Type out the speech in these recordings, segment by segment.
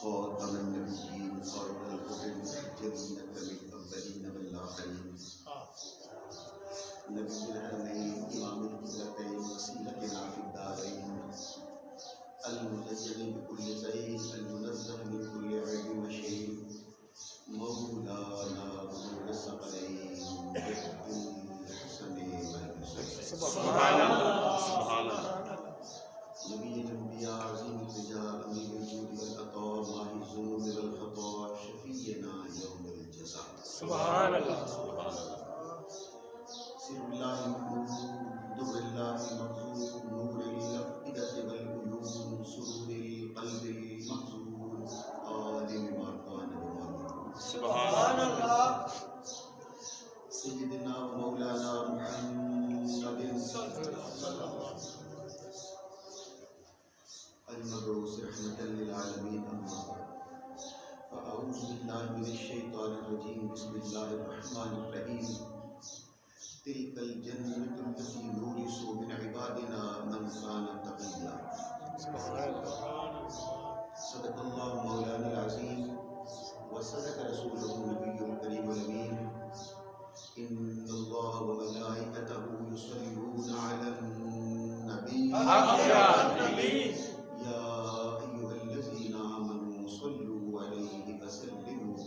خاتم النبیین اور الہدی المحجلین الاولین والآخرین نبی الحرمین امام القبلتین وسیلتنا فی الدارین المزین بکل زین المنزہ من کل عیب وشین مولانا ابو الثقلین الحسن والحسین سبحان اللہ سبحان اللہ نبی الانبیاء عظیم الرجاء امیر الجود والعطاء ماہی الذنوب والخطاء شفیعنا یوم الجزاء سبحان اللہ سبحان اللہ سر اللہ محمود در اللہ مقصود نور الافئدة والعیون سرور القلب المحزون عالم ما کان وما یکون سبحان اللہ سیدنا و مولانا محمد المبعوث رحمة للعالمين أما بعد فأعوذ بالله من الشيطان الرجيم بسم الله الرحمن الرحيم تلك الجنة التي نورث من عبادنا من كان تقيا صدق الله مولانا العظيم وصدق رسوله النبي الكريم الأمين إن الله وملائكته يصلون على النبي يا أيها الذين آمنوا صلوا عليه وسلموا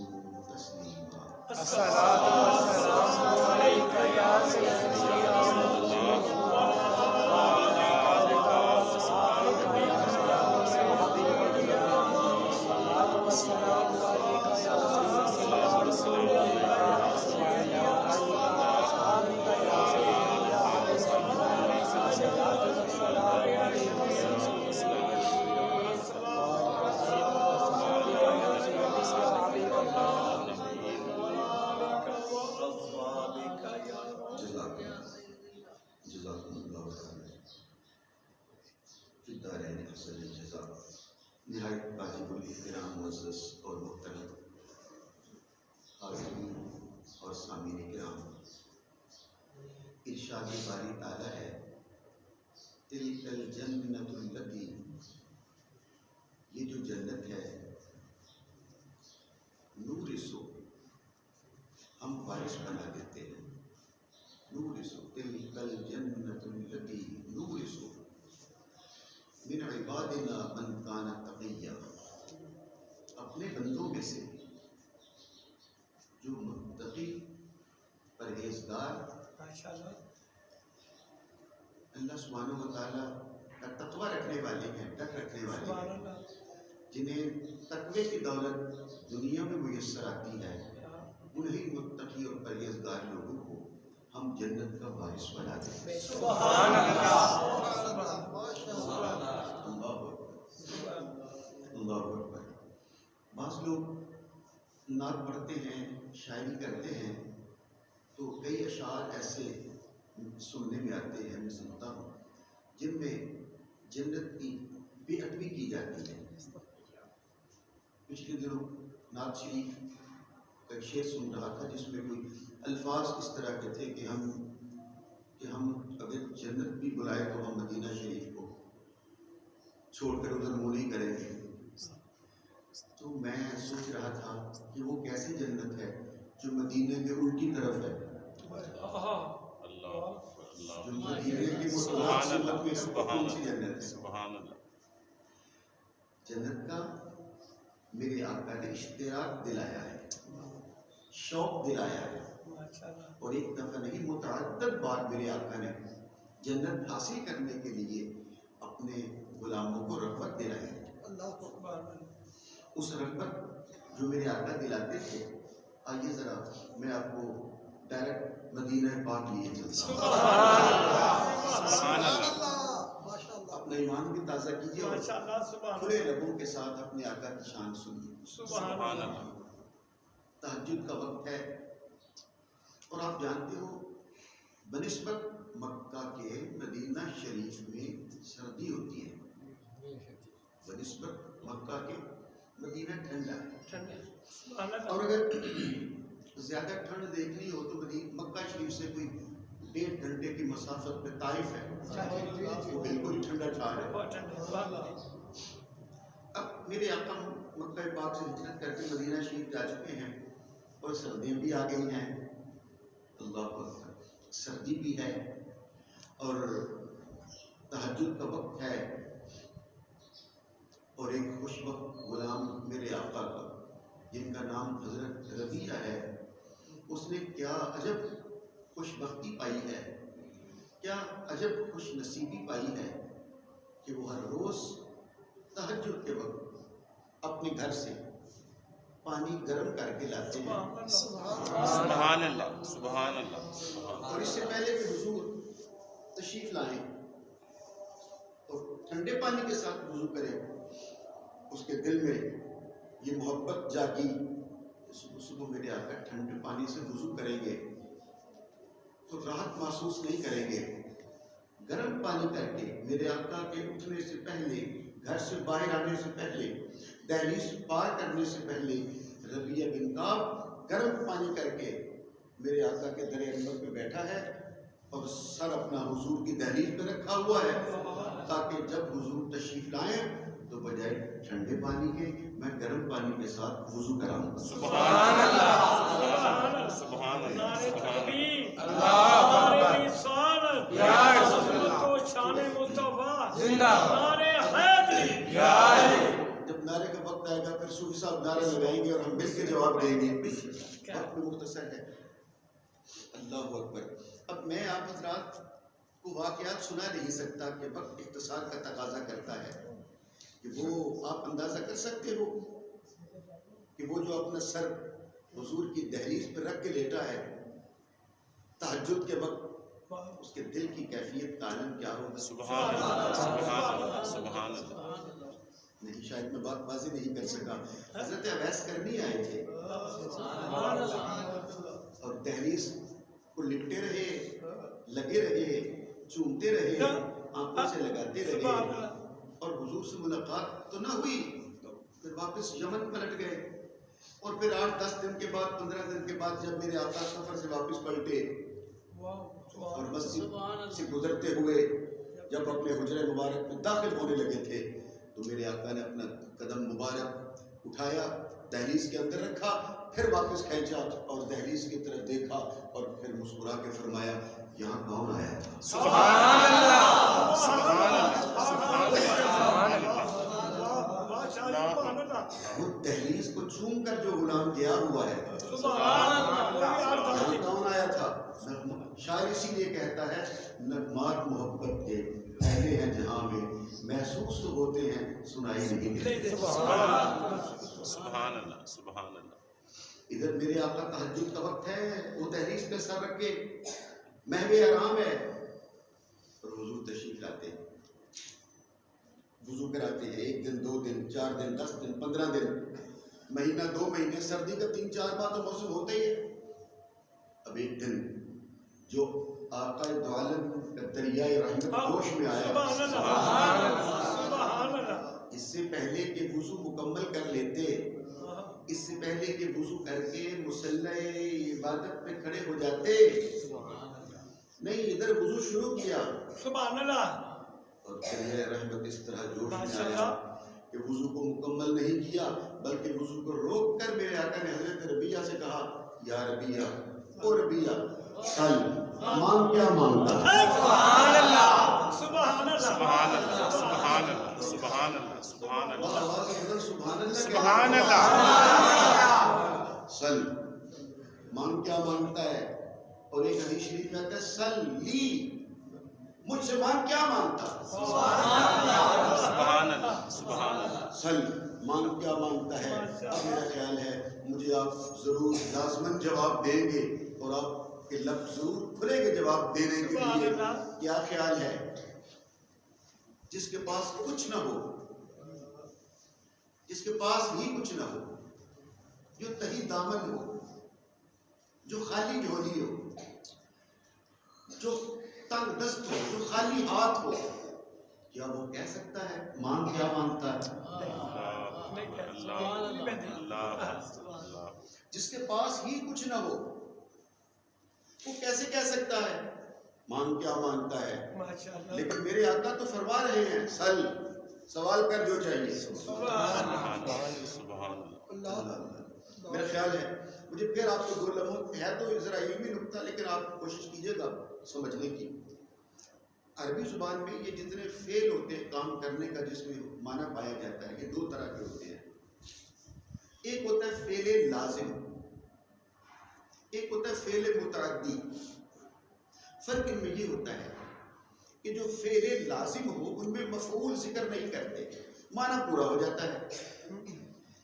تسليما الصلاة والسلام عليك يا سيدي يا رسول الله وعلى آلك وأصحابك يا سيدي يا الصلاة والسلام عليك يا سيدي يا رسول الله وعلى آلك وأصحابك يا سيدي يا رسول الله الصلاة والسلام عليك يا جزاکم اللہ خیر فی الدارین احسن الجزاء۔ نہایت واجب الاحترام معزز اور محترم حاضرین اور سامعین کرام، ارشاد باری تعالی ہے تلک الجنۃ التی، یہ جو جنت ہے نورثو، ہم وارث بنا دیتے ہیں، نورثو تلک الجنۃ التی نورثو من عبادنا من کان تقیا، اپنے بندوں میں سے جو متقی پرہیزگار اللہ سبحانہ و تعالیٰ کا تقوی رکھنے والے ہیں، ڈر رکھنے والے ہیں، جنہیں تقوی کی دولت دنیا میں میسر آتی ہے، انہی متقی اور پرہیزگار لوگوں کو ہم جنت کا وارث بنا دیتے ہیں۔ سبحان اللہ اللہ اکبر۔ بعض لوگ نعت پڑھتے ہیں، شاعری کرتے ہیں، تو کئی اشعار ایسے سننے میں آتے ہیں، میں سنتا ہوں، جن میں جنت کی بے ادبی کی جاتی ہے۔ پچھلے دنوں نعت شریف کا ایک شعر سن رہا تھا جس میں کوئی الفاظ اس طرح کے تھے کہ ہم اگر جنت بھی بلائے تو ہم مدینہ شریف کو چھوڑ کر ادھر منہ نہیں کریں گے۔ تو میں سوچ رہا تھا کہ وہ کیسی جنت ہے جو مدینے کے الٹی طرف ہے، جو مدینے کے متعلق سمت میں کون سی جنت ہے؟ جنت کا میرے آقا نے اشتراک دلایا ہے، شوق دلایا ہے، اور ایک دفعہ نہیں متعدد بار میرے آقا نے جنت حاصل کرنے کے لیے اپنے غلاموں کو رغبت دلائی ہے۔ اس رغبت جو میرے آقا دلاتے تھے، آئیے ذرا میں آپ کو ڈائریکٹ مدینہ پاک لیے چلتا ہوں۔ اپنا ایمان بھی تازہ کیجیے اور کھلے لبوں کے ساتھ اپنے آقا کی شان سنیے۔ تہجد کا وقت ہے اور آپ جانتے ہو بنسبت مکہ کے مدینہ شریف میں سردی ہوتی ہے، بنسبت مکہ کے مدینہ ٹھنڈا ہے، اور اگر زیادہ ٹھنڈ دیکھنی ہو تو مکہ شریف سے کوئی 1.5 گھنٹے کی مسافت پہ طائف ہے، وہ بالکل ٹھنڈا ٹھار ہے۔ اب میرے آقا مکہ پاک سے ہجرت کر کے مدینہ شریف جا چکے ہیں اور سردیاں بھی آ گئی ہیں. اللہ اکبر، سردی بھی ہے اور تہجد کا وقت ہے، اور ایک خوش وقت غلام میرے آقا کا جن کا نام حضرت ربیعہ ہے، اس نے کیا عجب خوش بختی پائی ہے، کیا عجب خوش نصیبی پائی ہے کہ وہ ہر روز تہجد کے وقت اپنے گھر سے پانی گرم کر کے لاتے ہیں. سبحان اللہ، سبحان اللہ. اور اس سے پہلے کہ حضور تشریف لائیں اور ٹھنڈے پانی کے ساتھ وضو کریں، اس کے دل میں یہ محبت جاگی، صبح صبح میرے آقا ٹھنڈے پانی سے وضو کریں گے تو راحت محسوس نہیں کریں گے. گرم پانی کر کے میرے آقا کے اٹھنے سے پہلے، گھر سے باہر آنے سے پہلے، دہلیز پار کرنے سے پہلے ربیعہ بن کعب گرم پانی کر کے میرے آقا کے در انور پہ بیٹھا ہے اور سر اپنا حضور کی دہلیز پہ رکھا ہوا ہے، تاکہ جب حضور تشریف لائیں تو بجائے ٹھنڈے پانی کے میں گرم پانی کے ساتھ وضو کراؤں. سبحان اللہ، سبحان اللہ، سبحان اللہ. یا رسول اللہ، شان مصطفیٰ زندہ نعرے حیدری. جب نعرے کا وقت آئے گا پھر صوفی صاحب نعرے لگائیں گے اور ہم مل کے جواب دیں گے. وقت میں مختصر ہے. اللہ اکبر. اب میں آپ حضرات کو واقعات سنا نہیں سکتا کہ وقت اختصار کا تقاضا کرتا ہے کہ وہ آپ اندازہ کر سکتے ہو کہ وہ جو اپنا سر حضور کی دہلیز پہ رکھ کے لیٹا ہے تہجد کے وقت، اس کے دل کی کیفیت کا عالم کیا ہوگا. سبحان اللہ، سبحان اللہ، سبحان اللہ. نہیں، شاید میں بات واضح نہیں کر سکا. حضرت اویس کرنی آئے تھے اور دہلیز کو لپٹے رہے، لگے رہے، چومتے رہے، آنکھوں سے لگاتے رہے اور حضور سے ملاقات تو نہ ہوئی. پھر واپس یمن پلٹ گئے اور پھر 8-10 دن کے بعد، 15 دن کے بعد جب میرے آقا سفر سے واپس پلٹے اور مسجد سے گزرتے ہوئے جب اپنے حجرہ مبارک میں داخل ہونے لگے تھے تو میرے آقا نے اپنا قدم مبارک اٹھایا، دہلیز کے اندر رکھا، پھر واپس کھینچا اور دہلیز کی طرف دیکھا اور پھر مسکرا کے فرمایا یہاں کون آیا تھا. سبحان اللہ، سبحان اللہ، سبحان اللہ. وہ دہلیز کو چوم کر جو غلام گیا ہوا ہے یہاں کون آیا تھا. شاعر اسی لیے کہتا ہے نغمات محبت کے پہلے ہیں جہاں میں، محسوس تو ہوتے ہیں سنائی نہیں دیتے. سبحان اللہ، سبحان اللہ. ادھر میرے آقا تہجد کا وقت ہے، وہ دہلیز پہ سر رکھ کے محو آرام ہے اور حضور تشریف لاتے ہیں، وضو کراتے ہیں. 1 دن، 2 دن، 4 دن، 10 دن، 15 دن، مہینہ، 2 مہینے، سردی کا 3-4 ماہ تو موسم ہوتا ہی ہے. اب ایک دن جو آقا دو عالم کا دریائے رحمت جوش میں آیا، اس سے پہلے کہ وضو مکمل کر لیتے، اس سے پہلے کہ وضو کر کے مصلی عبادت پہ کھڑے ہو جاتے، نہیں، ادھر وضو شروع کیا سبحان اللہ اور دریائے رحمت اس طرح جوش میں آیا کہ وضو کو مکمل نہیں کیا بلکہ وضو کو روک کر میرے آقا نے حضرت ربیعہ سے کہا یا ربیعہ، او ربیعہ، سل مانگ کیا مانگتا ہے. سبحان اللہ، سبحان اللہ، سبحان اللہ، سبحان اللہ، سبحان اللہ، سبحان اللہ. آواز ادھر سبحان اللہ، سبحان اللہ. سل مانگ کیا مانگتا ہے. اور ایک حدیث شریف میں آتا ہے سل لی، مجھ سے مانگ کیا مانگتا. سبحان اللہ، سبحان اللہ. سل مانگ کیا مانگتا ہے. اب میرا خیال ہے مجھے آپ ضرور لازماً جواب دیں گے اور آپ کے لفظ ضرور کھلیں گے جواب دینے کے لیے. کیا خیال ہے جس کے پاس کچھ نہ ہو، جس کے پاس ہی کچھ نہ ہو، جو تہی دامن ہو، جو خالی جھولی ہو، جو تنگ دست ہو، جو خالی ہاتھ ہو، کیا وہ کہہ سکتا ہے مانگ کیا مانگتا ہے. جس کے پاس ہی کچھ نہ ہو وہ کیسے کہہ سکتا ہے مانگ کیا مانگتا ہے. لیکن میرے آقا تو فرما رہے ہیں سل سوال کر جو چاہیے. سبحان اللہ سبحان اللہ. میرا خیال ہے مجھے پھر آپ کو 2 لمحوں ہے تو ذرا علمی نکتہ لیکن آپ کوشش کیجیے گا سمجھنے کی. عربی زبان میں یہ جتنے فعل ہوتے ہیں کام کرنے کا جس میں معنی پایا جاتا ہے یہ 2 طرح کے ہوتے ہیں. ایک ہوتا ہے فعل لازم، ایک ہوتا ہے فعل متعدی. فرق ان میں یہ ہوتا ہے کہ جو فعل لازم ہو ان میں مفعول ذکر نہیں کرتے، معنی پورا ہو جاتا ہے.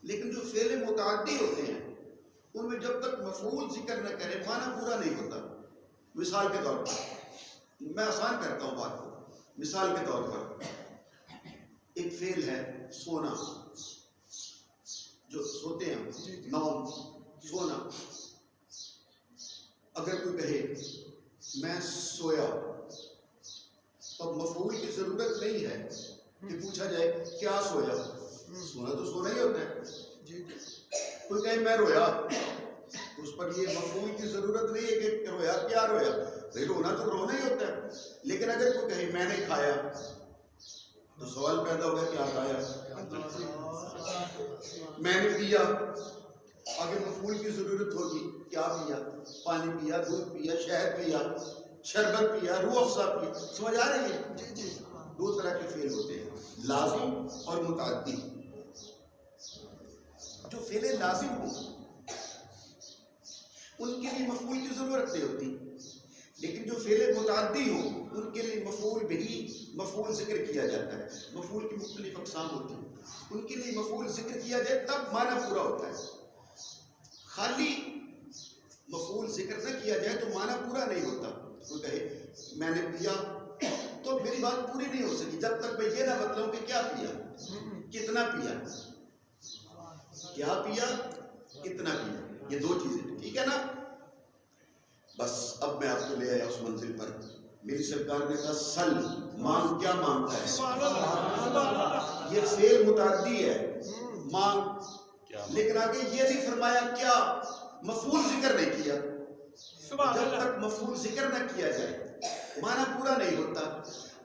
لیکن جو فعل متعدی ہوتے ہیں ان میں جب تک مفعول ذکر نہ کرے معنی پورا نہیں ہوتا. مثال کے طور پر میں آسان کرتا ہوں بات کو. مثال کے طور پر ایک فعل ہے سونا، جو سوتے ہیں، نوم، سونا. اگر کوئی کہے میں سویا تو مفعول کی ضرورت نہیں ہے کہ پوچھا جائے کیا سویا. سونا تو سونا ہی ہوتا ہے. کوئی کہے میں رویا تو اس پر یہ مفعول کی ضرورت نہیں ہے کہ رویا کیا رویا. رونا تو رونا ہی ہوتا ہے. لیکن اگر کوئی کہے میں نے کھایا تو سوال پیدا ہوگا کیا کھایا. میں نے پیا آگے مفعول کی ضرورت ہوگی کیا پیا. پانی پیا، دودھ پیا، شہد پیا، شربت پیا، روح افزا پیا. سمجھ آ رہی ہے؟ 2 طرح کے فعل ہوتے ہیں، لازم اور متعدی. جو فعل لازم ہو ان کے لیے مفعول کی ضرورت نہیں ہوتی. لیکن جو فعل متعدی ہو ان کے لیے مفعول ذکر کیا جاتا ہے. مفعول کی مختلف اقسام ہوتی ہیں. ان کے لیے مفعول ذکر کیا جائے تب معنی پورا ہوتا ہے. خالی مفعول ذکر نہ کیا جائے تو معنی پورا نہیں ہوتا. کوئی کہے میں نے پیا تو میری بات پوری نہیں ہو سکی جب تک میں یہ نہ بتلاؤں کہ کیا پیا، کتنا پیا. کیا پیا، کتنا پیا، یہ 2 چیزیں. ٹھیک ہے نا. بس اب میں آپ کو لے آیا اس منزل پر. میری سرکار نے کہا سل، مانگ، کیا مانگتا ہے. یہ فعل متعدی ہے، مانگ. لیکن آگے یہ نہیں فرمایا کیا، مفعول ذکر نہیں کیا. جب تک مفعول ذکر نہ کیا جائے معنی پورا نہیں ہوتا.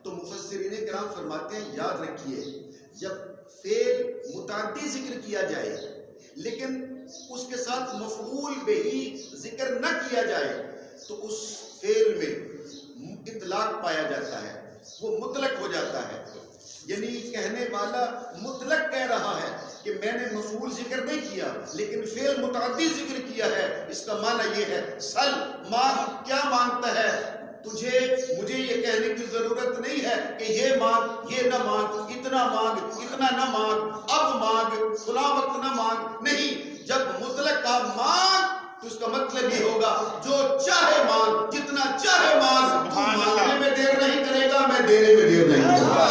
تو مفسرین کرام فرماتے ہیں یاد رکھیے جب فعل متعدی ذکر کیا جائے لیکن اس کے ساتھ مفعول بہی ذکر نہ کیا جائے تو اس فعل میں اطلاق پایا جاتا ہے، وہ مطلق ہو جاتا ہے. یعنی کہنے والا مطلق کہہ رہا ہے کہ میں نے مفعول ذکر نہیں کیا لیکن فعل متعدی ذکر کیا ہے. اس کا معنی یہ ہے سل، مانگ، کیا مانگتا ہے. مجھے یہ کہنے کی ضرورت نہیں ہے کہ یہ مانگ، یہ نہ مانگ، اتنا مانگ، اتنا نہ مانگ، اب مانگ، فلاں وقت نہ مانگ. نہیں، جب مطلق کا مانگ تو اس کا مطلب یہ ہوگا جو چاہے مانگ، جتنا چاہے مانگ. تو مانگنے میں دیر نہیں کرے گا، میں دینے میں دیر نہیں کرے گا.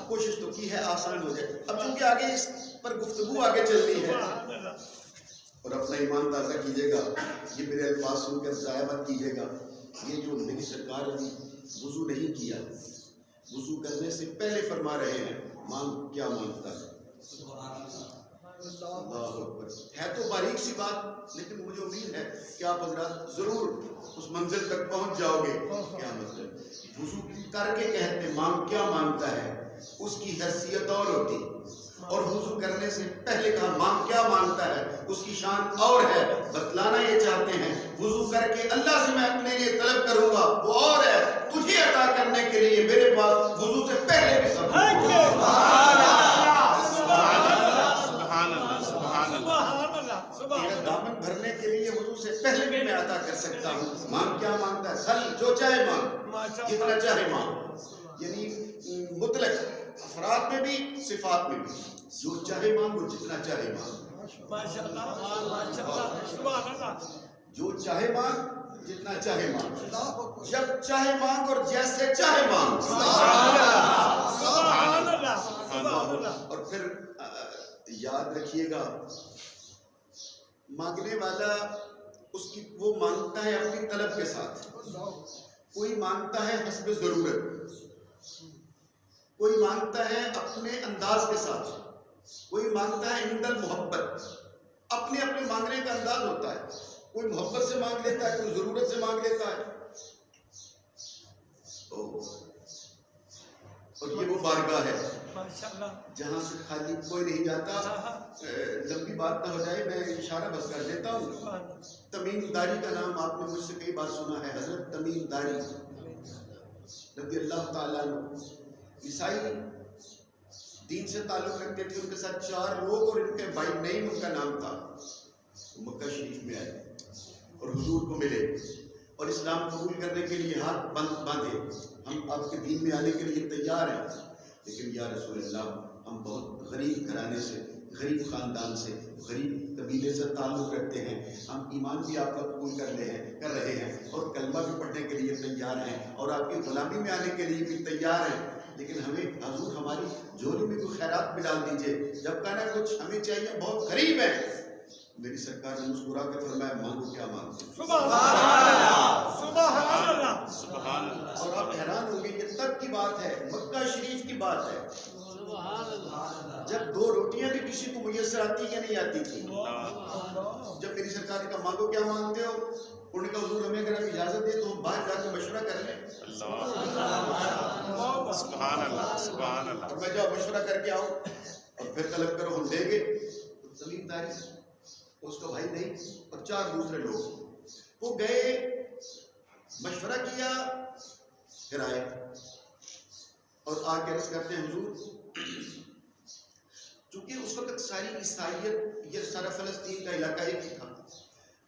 کوشش تو کی ہے آسان ہو جائے. اب چونکہ آگے اس پر گفتگو آگے چل رہی ہے اور اپنا ایمان تازہ کیجیے گا. یہ میرے الفاظ سن کر ضائع مت کیجیے گا. یہ جو میری سرکار نے وضو نہیں کیا، وضو کرنے سے پہلے فرما رہے ہیں مانگ، کیا مانگتا ہے. اللہ اکبر. ہے تو باریک سی بات لیکن مجھے امید ہے کہ آپ حضرات ضرور اس منزل تک پہنچ جاؤ گے. کیا مطلب وضو کر کے کہتے مانگ، کیا مانگتا ہے، اس کی حیثیت اور ہوتی. اور وضو کرنے سے پہلے کہا مانگ، کیا مانگتا ہے، اس کی شان اور ہے. بتلانا یہ چاہتے ہیں وضو کر کے اللہ سے میں اپنے لیے طلب کروں گا وہ اور ہے. تجھے عطا کرنے کے لیے میرے پاس وضو سے پہلے بھی سب دامن بھرنے کے لیے وضو سے پہلے بھی میں عطا کر سکتا ہوں. مانگ، کیا مانگتا ہے. سل، جو چاہے مانگ، جتنا چاہے مانگ. یعنی مطلق افراد میں بھی صفات میں بھی جو چاہے مانگ، جتنا چاہے مانگ. جو چاہے مانگ، جتنا چاہے مانگ، جب چاہے مانگ اور جیسے چاہے مانگ. اور پھر یاد رکھیے گا مانگنے والا وہ مانگتا ہے اپنی طلب کے ساتھ. کوئی مانگتا ہے حسب ضرورت، کوئی مانگتا ہے اپنے انداز کے ساتھ، کوئی مانگتا ہے عند المحبت. اپنے اپنے مانگنے کا انداز ہوتا ہے. کوئی محبت سے مانگ لیتا ہے، کوئی ضرورت سے مانگ لیتا ہے. اور یہ وہ بارگاہ ہے جہاں سے خالی کوئی نہیں جاتا. لمبی بات نہ ہو جائے، میں اشارہ بس کر دیتا ہوں. تمیم داری کا نام آپ نے مجھ سے کئی بار سنا ہے. حضرت تمیم داری رضی اللہ تعالیٰ عنہ عیسائی دین سے تعلق رکھتے تھے. ان کے ساتھ 4 لوگ اور ان کے بھائی نعیم ان کا نام تھا. مکہ شریف میں آئے اور حضور کو ملے اور اسلام قبول کرنے کے لیے ہاتھ باندھے. ہم آپ کے دین میں آنے کے لیے تیار ہیں، لیکن یا رسول اللہ ہم بہت غریب گھرانے سے، غریب خاندان سے، غریب قبیلے سے تعلق رکھتے ہیں. ہم ایمان بھی آپ کا قبول کر رہے ہیں اور کلمہ بھی پڑھنے کے لیے تیار ہیں اور آپ کی غلامی میں آنے کے لیے بھی تیار ہیں، لیکن ہمیں حضور ہماری جھولی میں کوئی خیرات بھی ڈال دیجئے. جب کہنا کچھ ہمیں چاہیے، بہت غریب ہیں. میری سرکار نے مسکرا کے فرمایا مانگو کیا مانگو. سبحان اللہ، سبحان اللہ، سبحان اللہ. اور آپ حیران ہوں گے، یہ تب کی بات ہے، مکہ شریف کی بات ہے، جب 2 روٹیاں بھی کسی کو میسر آتی یا نہیں آتی تھی. جب میری سرکار نے کہا مانگو کیا مانگتے ہو، انہوں نے کہا حضور ہمیں اگر آپ اجازت دیں تو ہم باہر جا کے مشورہ کر لیں. سبحان اللہ، سبحان اللہ. اور میں جاؤ مشورہ کر کے آؤ اور پھر طلب کرو، ہم دیں گے. تمیم داری اس کا بھائی نہیں اور 4 دوسرے لوگ وہ گئے، مشورہ کیا، پھر آئے اور آ کے عرض کرتے ہیں حضور، چونکہ اس وقت ساری عیسائیت، یہ سارا فلسطین کا علاقہ ایک ہی تھا،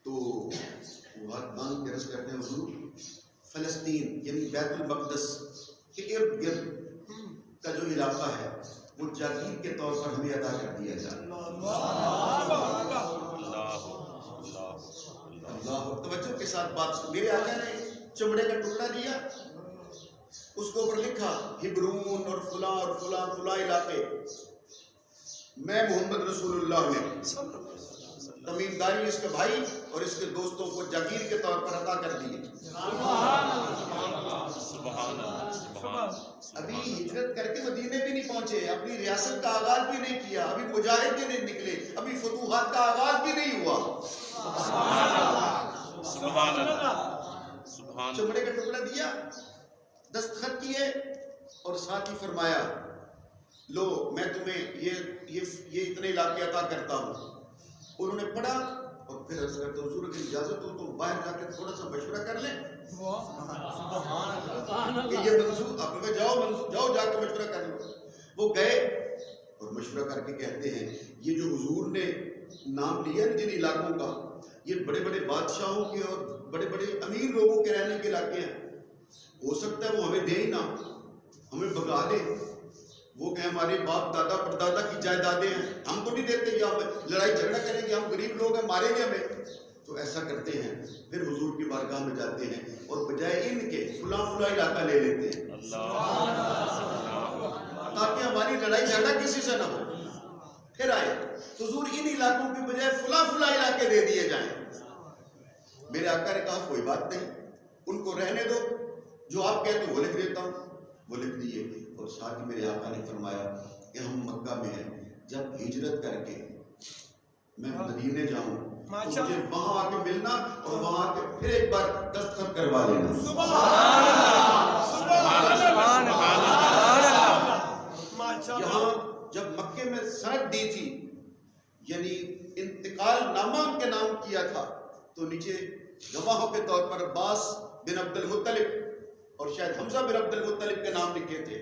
تو وہ ہاتھ باندھ کے عرض کرتے ہیں حضور فلسطین یعنی بیت المقدس کے ارد گرد کا جو علاقہ ہے وہ جاگیر کے طور پر ہمیں عطا کر دیا جائے. اللہ توجہ کے ساتھ بات. میرے آقا نے چمڑے کا ٹکڑا دیا، اس کو اوپر لکھا ہبرون اور فلاں اور فلاں فلاں علاقے. میں محمد رسول اللہ نے تمیم داری اس کے بھائی اور اس کے دوستوں کو جاگیر کے طور پر عطا کر دیے. ابھی ہجرت کر کے مدینے بھی نہیں پہنچے، اپنی ریاست کا آغاز بھی نہیں کیا، ابھی مجاہد بھی نہیں نکلے، ابھی فتوحات کا آغاز بھی نہیں ہوا. سبحان اللہ. چمڑے کا ٹکڑا دیا، دستخط کیے اور ساتھ ہی فرمایا لو میں تمہیں یہ اتنے علاقے عطا کرتا ہوں. انہوں نے پڑھا اور پھر عرض کرتے حضور کی اجازت ہو تو باہر جا کے تھوڑا سا مشورہ کر لیں. کہ یہ منظور آپ میں جاؤ جا کے مشورہ کر لو. وہ گئے اور مشورہ کر کے کہتے ہیں یہ جو حضور نے نام لیا جن علاقوں کا، یہ بڑے بڑے بادشاہوں کے اور بڑے بڑے امیر لوگوں کے رہنے کے علاقے ہیں. ہو سکتا ہے وہ ہمیں دے ہی نہ، ہمیں بھگا دے. وہ کہ ہمارے باپ دادا پردادا کی جائیدادیں ہیں، ہم تو نہیں دیتے، یا ہم لڑائی جھگڑا کریں گے، ہم غریب لوگ ہیں، ماریں گے ہمیں. تو ایسا کرتے ہیں، پھر حضور کی بارگاہ میں جاتے ہیں اور بجائے ان کے فلاں فلاں علاقہ لے لیتے ہیں تاکہ ہماری لڑائی جھگڑا کسی سے نہ ہو. پھر آئے حضور ان علاقوں کی بجائے فلاں فلاں علاقے دے دیے جائیں. میرے آقا نے کہا کوئی بات نہیں، ان کو رہنے دو، جو آپ کہتے وہ لکھ دیتا ہوں. وہ لکھ دیے اور ساتھ ہی میرے آقا نے فرمایا کہ ہم مکہ میں ہیں، جب ہجرت کر کے میں مدینے جاؤں تو مجھے وہاں آ کے ملنا اور وہاں آ کے پھر ایک بار دستخط کروا لینا. یہاں جب مکے میں سند دی تھی، یعنی انتقال نامہ ان کے نام کیا تھا، تو نیچے گواہوں کے طور پر عباس بن عبد المطلب اور شاید حمزہ بن عبد المطلب کے نام لکھے تھے.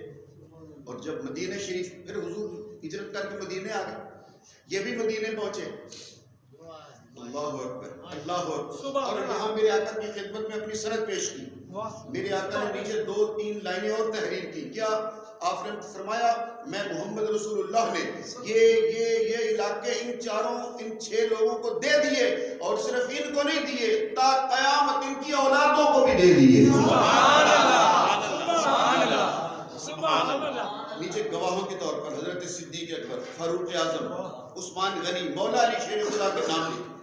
اور جب مدینہ شریف پھر حضور ہجرت کر کے مدینے آ گئے، یہ بھی مدینے پہنچے. اللہ اکبر، اللہ اکبر. اور یہاں میرے آقا کی خدمت میں اپنی سند پیش کی. میرے آقا نے نیچے 2-3 لائنیں اور تحریر کی. کیا آپ نے فرمایا میں محمد رسول اللہ نے یہ علاقے ان 6 لوگوں کو دے دیے، اور صرف ان کو نہیں دیے، تا قیامت ان کی اولادوں کو بھی دے دیے. نیچے گواہوں کے طور پر حضرت صدیق اکبر، فاروق اعظم، عثمان غنی، مولا علی شیر خدا کے نام لکھے.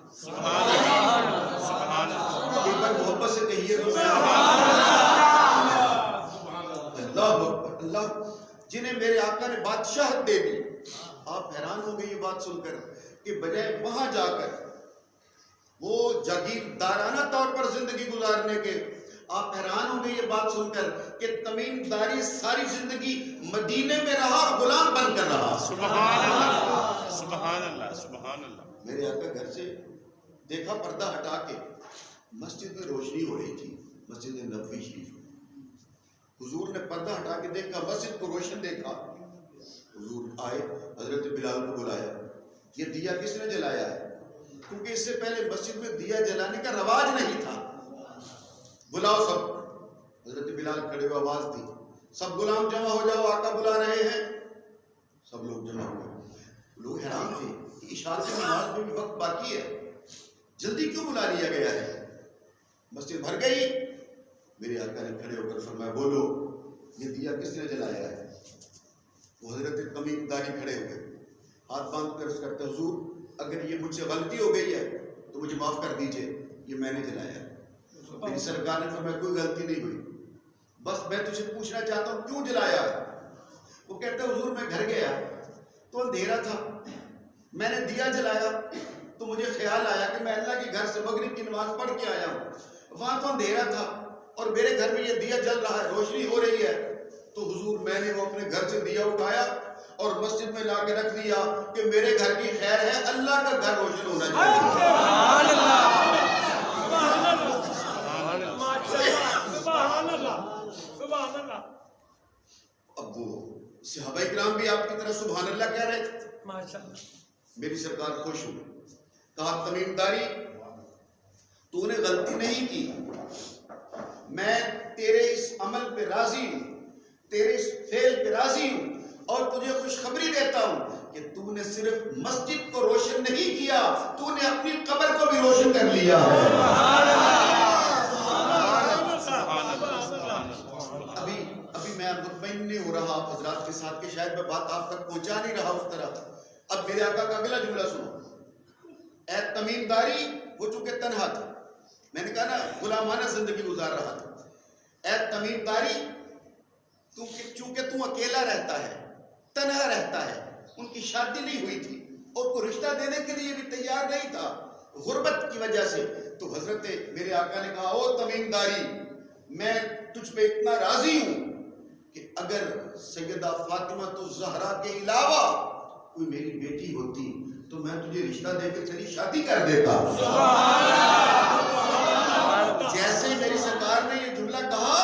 ایک بار محبت سے کہیے تو اللہ اکبر، اللہ، جنہیں میرے آقا نے بادشاہت دے دی. آپ حیران ہو گئے یہ بات سن کر کہ بجائے وہاں جا کر وہ جاگیردارانہ طور پر زندگی گزارنے کے، آپ حیران ہوں گے یہ بات سن کر کہ تمیم داری ساری زندگی مدینے میں رہا اور غلام بن کر رہا. سبحان اللہ سبحان اللہ سبحان اللہ. میرے آقا گھر سے دیکھا پردہ ہٹا کے مسجد میں روشنی ہو رہی تھی، مسجد نبوی شریف. حضور نے پردہ ہٹا کے دیکھا، مسجد کو روشن دیکھا. حضور آئے، حضرت بلال کو بلایا. یہ دیا کس نے جلایا ہے؟ کیونکہ اس سے پہلے مسجد میں دیا جلانے کا رواج نہیں تھا. بلاؤ سب. حضرت بلال کھڑے ہوئے آواز دی، سب غلام جمع ہو جاؤ، آقا بلا رہے ہیں. سب لوگ جمع ہوئے. لوگ حیران تھے کہ عشاء کی نماز میں بھی وقت باقی ہے، جلدی کیوں بلا لیا گیا ہے؟ مسجد بھر گئی. میرے آقا نے کھڑے ہو کر فرمایا، بولو یہ دیا کس نے جلایا ہے؟ وہ حضرت تمیم داری کھڑے ہوئے، ہاتھ باندھ کر کرتے، حضور اگر یہ مجھ سے غلطی ہو گئی ہے تو مجھے معاف کر دیجئے، یہ میں نے جلایا ہے. میری سرکار نے فرمایا کوئی غلطی نہیں ہوئی، بس میں تجھے پوچھنا چاہتا ہوں کیوں جلایا؟ وہ کہتا ہے حضور میں گھر گیا تو اندھیرا تھا، میں نے دیا جلایا تو مجھے خیال آیا کہ میں اللہ کے گھر سے مغرب کی نماز پڑھ کے آیا ہوں، وہاں تو اندھیرا تھا اور میرے گھر میں یہ دیا جل رہا ہے، روشنی ہو رہی ہے. تو حضور میں نے وہ اپنے گھر سے دیا اٹھایا اور مسجد میں لا کے رکھ دیا کہ میرے گھر کی خیر ہے، اللہ کا گھر روشن ہونا چاہیے. سبحان اللہ سبحان اللہ. اب وہ صحابہ اکرام بھی آپ کی طرح سبحان اللہ کہہ رہے تھے. ماشاءاللہ. میری سرکار خوش ہوئی، کہا تمیم داری تو نے غلطی نہیں کی، میں تیرے اس عمل پہ راضی ہوں، تیرے اس فعل پہ راضی ہوں اور تجھے خوشخبری دیتا ہوں کہ تو نے صرف مسجد کو روشن نہیں کیا، تو نے اپنی قبر کو بھی روشن کر لیا. ابھی میں مطمئن نہیں ہو رہا آپ حضرات کے ساتھ کہ شاید میں بات آپ تک پہنچا نہیں رہا اس طرح. اب میرے آقا کا اگلا جملہ سنو. اے تمیم داری، وہ چونکہ تنہا تھا، میں نے کہا نا غلامانہ زندگی گزار رہا تھا. اے تمیم داری، چونکہ تو اکیلا رہتا ہے، تنہا رہتا ہے، ان کی شادی نہیں ہوئی تھی اور کوئی رشتہ دینے کے لیے بھی تیار نہیں تھا غربت کی وجہ سے. تو حضرت میرے آقا نے کہا او تمیم داری، میں تجھ پہ اتنا راضی ہوں کہ اگر سیدہ فاطمہ تو زہرا کے علاوہ کوئی میری بیٹی ہوتی تو میں تجھے رشتہ دے کے تیری شادی کر دیتا. جیسے میری سرکار نے یہ جملہ کہا،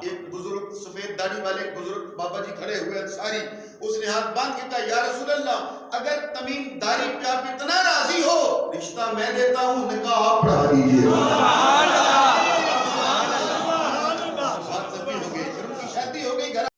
ایک بزرگ سفید داڑھی والے ایک بزرگ بابا جی کھڑے ہوئے انصاری، اس نے ہاتھ باندھ کے کہا یا رسول اللہ اگر تمیم داری پہ آپ اتنا راضی ہو، رشتہ میں دیتا ہوں، نکاح آپ پڑھا دیجیے.